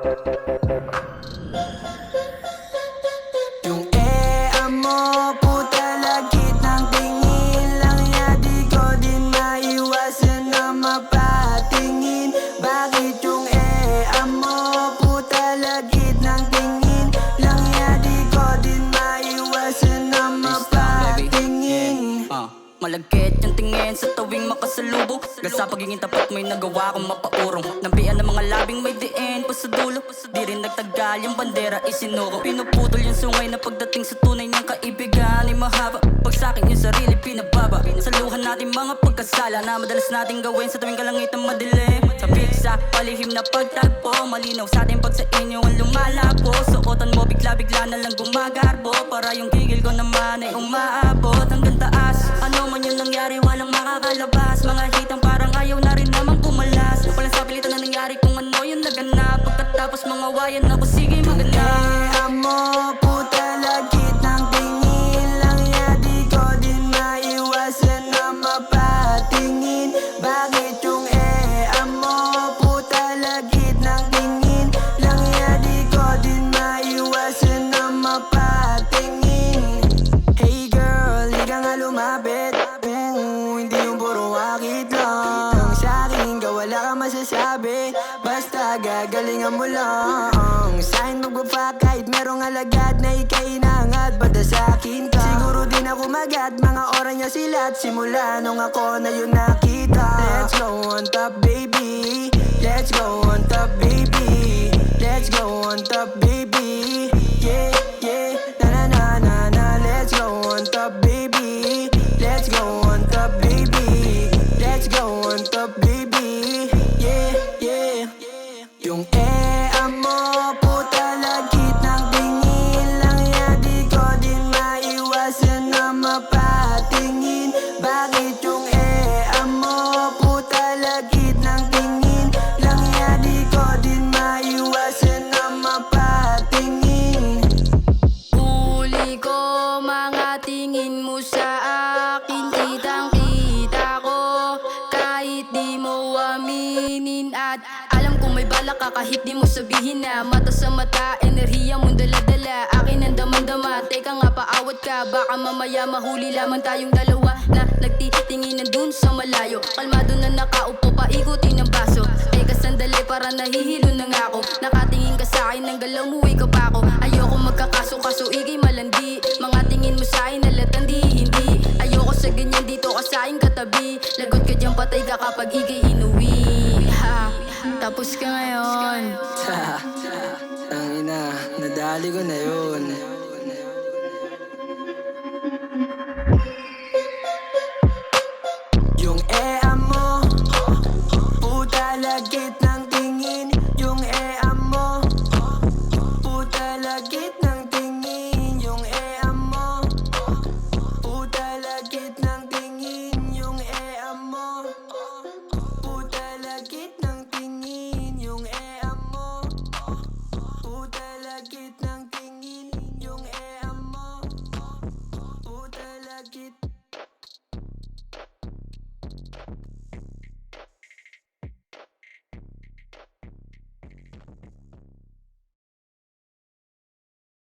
Yung mo, puta lagit ng tingin lang ya, di ko din maiwasan na mapatingin. Bakit yung mo, puta lagit ng tingin lang ya, di ko din maiwasan na mapatingin. Malagkit yung tingin sa tuwing makasalubong. Sa pagiging tapat mo'y nagawa kong mapaurong. Nampian ng mga labing may diin pa sa dulo. Di rin nagtagal yung bandera isinuko. Pinuputol yung sungay na pagdating sa tunay niyang kaibigan ay mahaba. Pag sa'kin yung sarili pinababa. Saluhan natin mga pagkasala na madalas nating gawin sa tuwing kalangitan madilim. Sa pizza, palihim na pagtagpo. Malinaw sa atin pag sa inyo ang lumalabo. Suotan mo bigla-bigla na lang gumagarbo. Para yung gigil ko naman ay umaabot hanggang taas. Ano man yung nangyari, walang makakalabas. Mga hitang parang ayaw na rin naman pumalas. Walang sa pilitan na nangyari kung ano yung naganap. Pagkatapos mga wayan ako, sige maganap. Mo, puta lagit ng tingin lang ya, di ko din maiwasan na mapatingin. Bakit yung mo, puta lagit ng tingin lang ya, di ko din maiwasan na mapatingin. Hey girl, di ka nga lumapit. Hindi yung puro wakit lang. Sa'kin ka wala ka masasabi, basta gagalingan mo lang. Sa'kin magpa-fuck kahit merong alagad na ika'y inangat. Basta sa'kin ka, siguro din ako magat. Mga oras niya sila at simula nung ako na yun nakita. Let's go on top baby, let's go on top baby, let's go on top baby. Yeah, yeah, na na na na na. Let's go on top baby, let's go on top baby, let's go on top baby. Yeah, yeah. Yung mo, puta lagit ng tingin lang ya, di ko din maiwasan na mapatingin. Bakit yung mo, puta lagit ng tingin lang ya, di ko din maiwasan na mapatingin. Huli ko mga tingin mo sa akin, kitang kita ko kahit di mo aminin. At alam kong may balak ka kahit di mo sabihin na. Mata sa mata, enerhiya mong dala-dala, akin ang damang-dama. Teka nga, paawat ka, baka mamaya mahuli lamang tayong dalawa na nagtitinginan dun sa malayo. Kalmado na nakaupo, paikutin ang baso. Teka sandali, para nahihilo na nga ako. Nakatingin ka sa'kin, ng galaw mo ikaw pa ako. Ayoko magkakaso-kaso, ikay malandi. Mga tingin mo sa'kin, nalatang di hindi. Ayoko sa ganyan, dito ka sa'kin katabi. Lagot ka dyan, patay ka kapag ikay inuwi. Tapos ka ngayon. Tangina, nadali ko na yun.